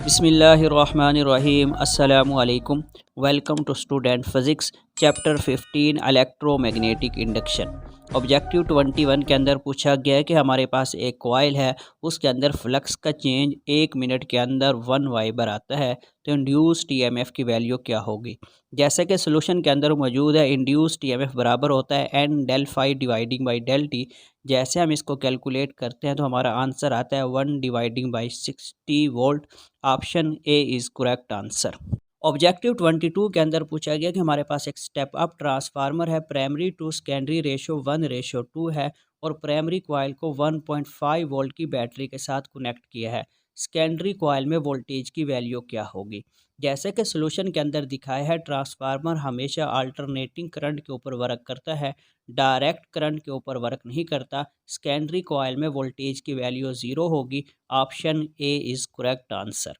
बिस्मिल्लाहिर्रहमानिर्रहीम अस्सलामुअलैकुम। Welcome to student physics chapter 15 electromagnetic induction. Objective 21 के अंदर पूछा गया है कि हमारे पास एक कॉइल है, उसके अंदर फ्लक्स का चेंज 1 मिनट के अंदर 1 वाइबर आता है, तो इंड्यूस्ड ईएमएफ की वैल्यू क्या होगी। जैसे कि सोल्यूशन के अंदर मौजूद है, इंड्यूस्ड ईएमएफ बराबर होता है N del phi dividing by del T. जैसे हम इसको कैलकुलेट करते हैं तो हमारा आंसर आता है 1/60 volt. Option A is correct answer. Objective 22 के अंदर पूछा गया कि हमारे पास एक स्टेप अप ट्रांसफार्मर है, प्राइमरी टू सेकेंडरी रेशो 1:2 है और प्राइमरी कॉइल को 1.5 वोल्ट की बैटरी के साथ कनेक्ट किया है। सेकेंडरी कॉइल में वोल्टेज की वैल्यू क्या होगी। जैसे कि सोल्यूशन के अंदर दिखाया है, ट्रांसफार्मर हमेशा अल्टरनेटिंग करंट के ऊपर वर्क करता है, डायरेक्ट करंट के ऊपर वर्क नहीं करता। सेकेंडरी कॉइल में वोल्टेज की वैल्यू 0 होगी। Option A is correct answer.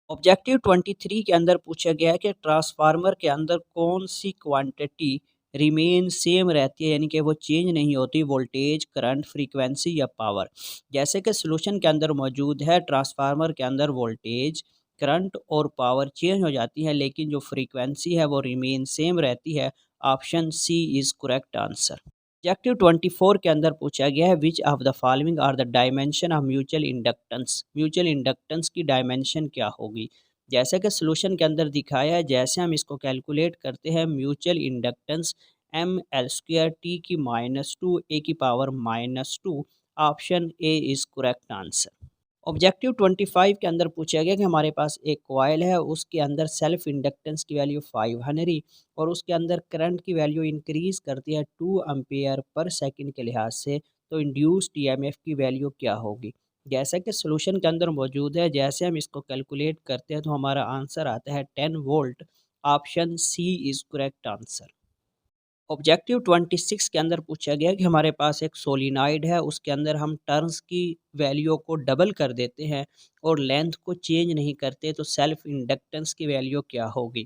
Objective 23 के अंदर पूछा गया है कि ट्रांसफार्मर के अंदर कौन सी क्वांटिटी रिमेन सेम रहती है, यानी कि वो चेंज नहीं होती, वोल्टेज, करंट, फ्रीक्वेंसी या पावर। जैसे कि सोल्यूशन के अंदर मौजूद है, ट्रांसफार्मर के अंदर वोल्टेज, करंट और पावर चेंज हो जाती है, लेकिन जो फ्रीक्वेंसी है वो रिमेन सेम रहती है। Option C is correct answer. Objective 24 के अंदर पूछा गया है, which of the following are the dimension of mutual inductance. Mutual inductance की डायमेंशन क्या होगी। जैसे कि सोल्यूशन के अंदर दिखाया है, जैसे हम इसको कैलकुलेट करते हैं, mutual inductance ML² T⁻² A⁻²। Option A is correct answer. Objective 25 के अंदर पूछा गया कि हमारे पास एक कॉइल है, उसके अंदर सेल्फ इंडक्टेंस की वैल्यू 5 हेनरी और उसके अंदर करंट की वैल्यू इंक्रीज़ करती है 2 एम्पेयर पर सेकंड के लिहाज से, तो इंड्यूस्ड ईएमएफ की वैल्यू क्या होगी। जैसा कि सोल्यूशन के अंदर मौजूद है, जैसे हम इसको कैलकुलेट करते हैं तो हमारा आंसर आता है 10 volt. Option C is correct answer. Objective 26 के अंदर पूछा गया कि हमारे पास एक सोलिनॉइड है, उसके अंदर हम टर्न्स की वैल्यू को डबल कर देते हैं और लेंथ को चेंज नहीं करते, तो सेल्फ इंडक्टेंस की वैल्यू क्या होगी।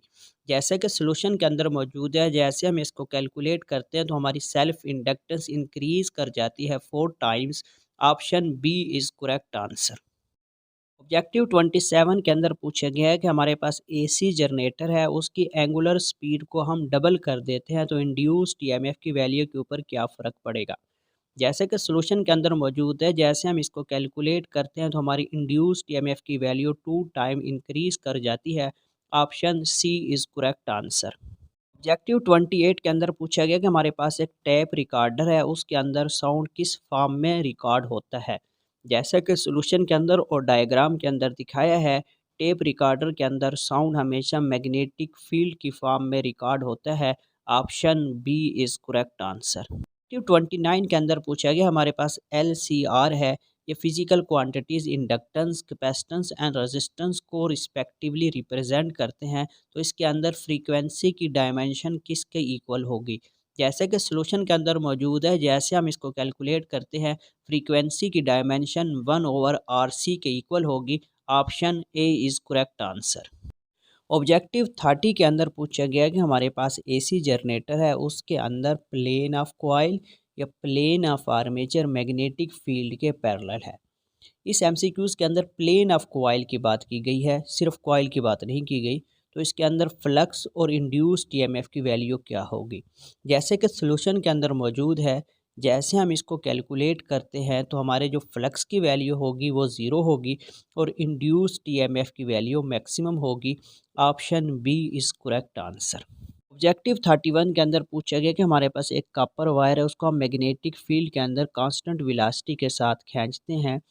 जैसे कि सोल्यूशन के अंदर मौजूद है, जैसे हम इसको कैलकुलेट करते हैं तो हमारी सेल्फ इंडक्टेंस इंक्रीज़ कर जाती है 4 times. Option B is correct answer. Objective 27 के अंदर पूछा गया है कि हमारे पास एसी जनरेटर है, उसकी एंगुलर स्पीड को हम डबल कर देते हैं, तो इंड्यूस्ड ईएमएफ की वैल्यू के ऊपर क्या फ़र्क पड़ेगा। जैसे कि सोल्यूशन के अंदर मौजूद है, जैसे हम इसको कैलकुलेट करते हैं तो हमारी इंड्यूस्ड ईएमएफ की वैल्यू 2 टाइम इंक्रीज़ कर जाती है। Option C is correct answer. Objective 28 के अंदर पूछा गया कि हमारे पास एक टेप रिकॉर्डर है, उसके अंदर साउंड किस फॉर्म में रिकॉर्ड होता है। जैसा कि सॉल्यूशन के अंदर और डायग्राम के अंदर दिखाया है, टेप रिकॉर्डर के अंदर साउंड हमेशा मैग्नेटिक फील्ड की फॉर्म में रिकॉर्ड होता है। Option B is correct answer. Objective 29 के अंदर पूछा गया हमारे पास LCR है, ये physical quantities inductance, capacitance and resistance को रिस्पेक्टिवली रिप्रेजेंट करते हैं, तो इसके अंदर फ्रीक्वेंसी की डायमेंशन किसके इक्वल होगी। जैसे कि सोल्यूशन के अंदर मौजूद है, जैसे हम इसको कैलकुलेट करते हैं, फ्रीक्वेंसी की डायमेंशन 1/RC के इक्वल होगी। Option A is correct answer. Objective 30 के अंदर पूछा गया कि हमारे पास एसी जनरेटर है, उसके अंदर प्लेन ऑफ कॉइल या plane of armature magnetic field के पैरेलल है। इस एमसीक्यूज़ के अंदर प्लेन ऑफ कॉइल की बात की गई है, सिर्फ कॉइल की बात नहीं की गई, तो इसके अंदर फ्लक्स और इंड्यूस्ड ईएमएफ की वैल्यू क्या होगी। जैसे कि सोल्यूशन के अंदर मौजूद है, जैसे हम इसको कैलकुलेट करते हैं तो हमारे जो फ्लक्स की वैल्यू होगी वो ज़ीरो होगी और इंड्यूस्ड ईएमएफ की वैल्यू मैक्सिमम होगी। Option B is correct answer. Objective 31 के अंदर पूछा गया कि हमारे पास एक कॉपर वायर है, उसको हम मैग्नेटिक फील्ड के अंदर कांस्टेंट वेलोसिटी के साथ खींचते हैं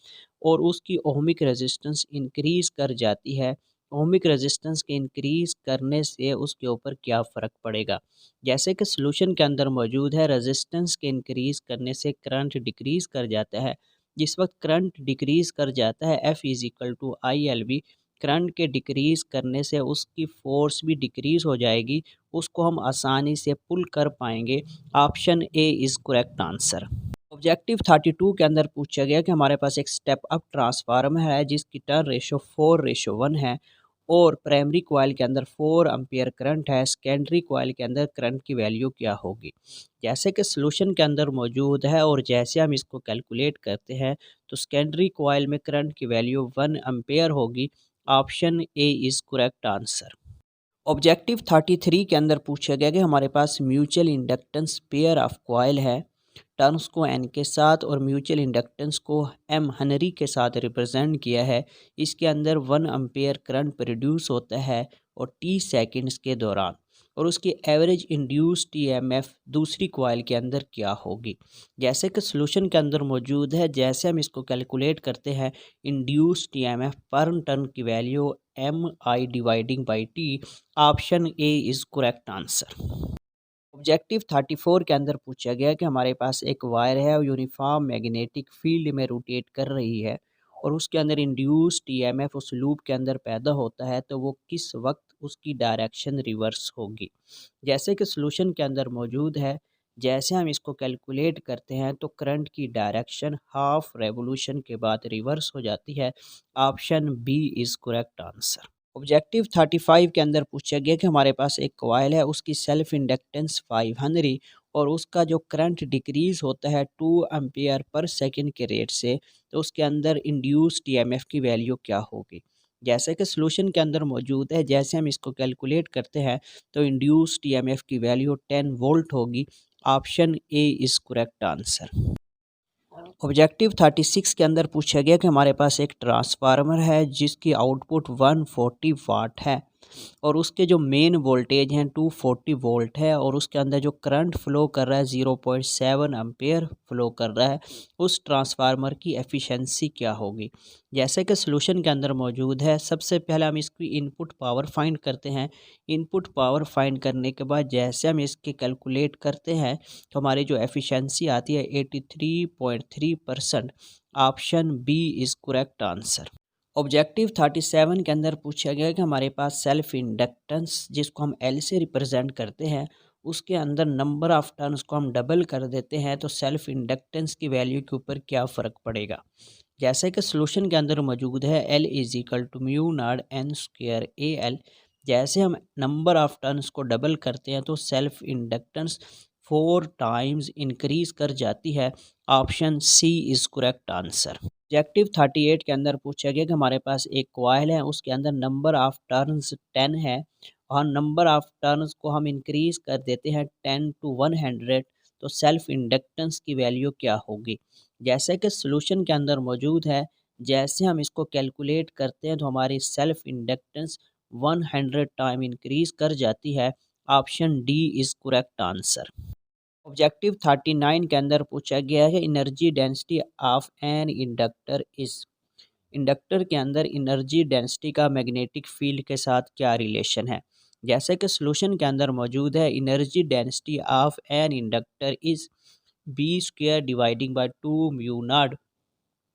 और उसकी ओहमिक रेजिस्टेंस इंक्रीज़ कर जाती है। ओहमिक रेजिस्टेंस के इंक्रीज़ करने से उसके ऊपर क्या फ़र्क पड़ेगा। जैसे कि सॉल्यूशन के अंदर मौजूद है, रेजिस्टेंस के इंक्रीज़ करने से करंट डिक्रीज़ कर जाता है। जिस वक्त करंट डिक्रीज़ कर जाता है, F=ILV, करंट के डिक्रीज़ करने से उसकी फ़ोर्स भी डिक्रीज़ हो जाएगी, उसको हम आसानी से पुल कर पाएंगे। Option A is correct answer. Objective 32 के अंदर पूछा गया कि हमारे पास एक स्टेप अप ट्रांसफार्मर है, जिसकी टर्न रेशो 4:1 है और प्राइमरी कॉइल के अंदर 4 एम्पियर करंट है। सेकेंडरी कॉइल के अंदर करंट की वैल्यू क्या होगी। जैसे कि सोल्यूशन के अंदर मौजूद है और जैसे हम इसको कैलकुलेट करते हैं तो सेकेंडरी कॉइल में करंट की वैल्यू 1 एम्पियर होगी। Option A is correct answer. Objective 33 के अंदर पूछा गया कि हमारे पास mutual inductance pair of coil है, टर्न्स को एन के साथ और म्यूचुअल इंडक्टेंस को एम हेनरी के साथ रिप्रेजेंट किया है। इसके अंदर 1 एम्पेयर करंट प्रोड्यूस होता है और टी सेकंड्स के दौरान, और उसकी एवरेज इंड्यूस टीएमएफ दूसरी कॉइल के अंदर क्या होगी। जैसे कि सोल्यूशन के अंदर मौजूद है, जैसे हम इसको कैलकुलेट करते हैं, इंड्यूस टीएमएफ पर टर्न की value M I dividing by T, option A is correct answer. Objective 34 के अंदर पूछा गया कि हमारे पास एक वायर है और यूनिफॉर्म मैग्नेटिक फील्ड में रोटेट कर रही है और उसके अंदर इंड्यूस्ड ईएमएफ उस लूप के अंदर पैदा होता है, तो वो किस वक्त उसकी डायरेक्शन रिवर्स होगी। जैसे कि सॉल्यूशन के अंदर मौजूद है, जैसे हम इसको कैलकुलेट करते हैं तो करंट की डायरेक्शन हाफ रेवोल्यूशन के बाद रिवर्स हो जाती है। Option B is correct answer. Objective 35 के अंदर पूछा गया कि हमारे पास एक कॉइल है, उसकी सेल्फ इंडक्टेंस 5 हेनरी और उसका जो करंट डिक्रीज होता है 2 एम्पियर पर सेकंड के रेट से, तो उसके अंदर इंड्यूस्ड ईएमएफ की वैल्यू क्या होगी। जैसे कि सॉल्यूशन के अंदर मौजूद है, जैसे हम इसको कैलकुलेट करते हैं तो इंड्यूस्ड ईएमएफ की वैल्यू 10 वोल्ट होगी। Option A is correct answer. Objective 36 के अंदर पूछा गया कि हमारे पास एक ट्रांसफार्मर है जिसकी आउटपुट 140 वाट है और उसके जो मेन वोल्टेज हैं 240 वोल्ट है और उसके अंदर जो करंट फ्लो कर रहा है 0.7 एम्पेयर फ्लो कर रहा है। उस ट्रांसफार्मर की एफिशिएंसी क्या होगी। जैसे कि सॉल्यूशन के अंदर मौजूद है, सबसे पहले हम इसकी इनपुट पावर फाइंड करते हैं। इनपुट पावर फाइंड करने के बाद जैसे हम इसके कैलकुलेट करते हैं तो हमारी जो एफिशिएंसी आती है 83.3%। Option B is correct answer. Objective 37 के अंदर पूछा गया कि हमारे पास सेल्फ इंडक्टेंस जिसको हम एल से रिप्रेजेंट करते हैं, उसके अंदर नंबर ऑफ टर्न्स को हम डबल कर देते हैं तो सेल्फ इंडक्टेंस की वैल्यू के ऊपर क्या फ़र्क पड़ेगा। जैसे कि सॉल्यूशन के अंदर मौजूद है L is equal to mu not N square A L. जैसे हम नंबर ऑफ टर्न्स को डबल करते हैं तो सेल्फ इंडक्टेंस 4 टाइम्स इंक्रीज कर जाती है। Option C is correct answer. Objective 38 के अंदर पूछा गया कि हमारे पास एक कॉइल है, उसके अंदर नंबर ऑफ टर्न्स 10 है और नंबर ऑफ टर्न्स को हम इंक्रीज कर देते हैं 10 टू 100, तो सेल्फ इंडक्टेंस की वैल्यू क्या होगी। जैसे कि सॉल्यूशन के अंदर मौजूद है, जैसे हम इसको कैलकुलेट करते हैं तो हमारी सेल्फ इंडक्टेंस 100 टाइम इंक्रीज कर जाती है। Option D is correct answer. Objective 39 के अंदर पूछा गया है energy density of an inductor is. Inductor के अंदर एनर्जी डेंसिटी का मैग्नेटिक फील्ड के साथ क्या रिलेशन है। जैसे कि सॉल्यूशन के अंदर मौजूद है energy density of an inductor is B square dividing by 2 mu not.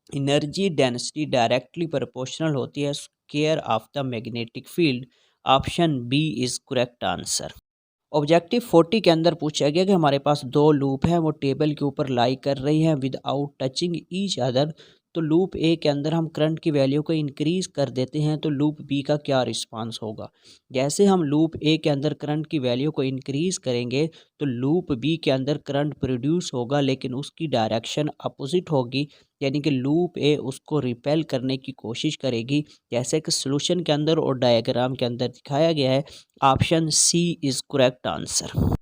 Energy density directly proportional होती है square of the magnetic field. Option B is correct answer. Objective 40 के अंदर पूछा गया कि हमारे पास दो लूप हैं, वो टेबल के ऊपर लाई कर रही हैं विदाउट टचिंग ईच अदर। तो लूप ए के अंदर हम करंट की वैल्यू को इंक्रीज़ कर देते हैं तो लूप बी का क्या रिस्पांस होगा। जैसे हम लूप ए के अंदर करंट की वैल्यू को इंक्रीज़ करेंगे तो लूप बी के अंदर करंट प्रोड्यूस होगा लेकिन उसकी डायरेक्शन अपोजिट होगी, यानी कि लूप ए उसको रिपेल करने की कोशिश करेगी, जैसे कि सॉल्यूशन के अंदर और डायग्राम के अंदर दिखाया गया है। Option C is correct answer.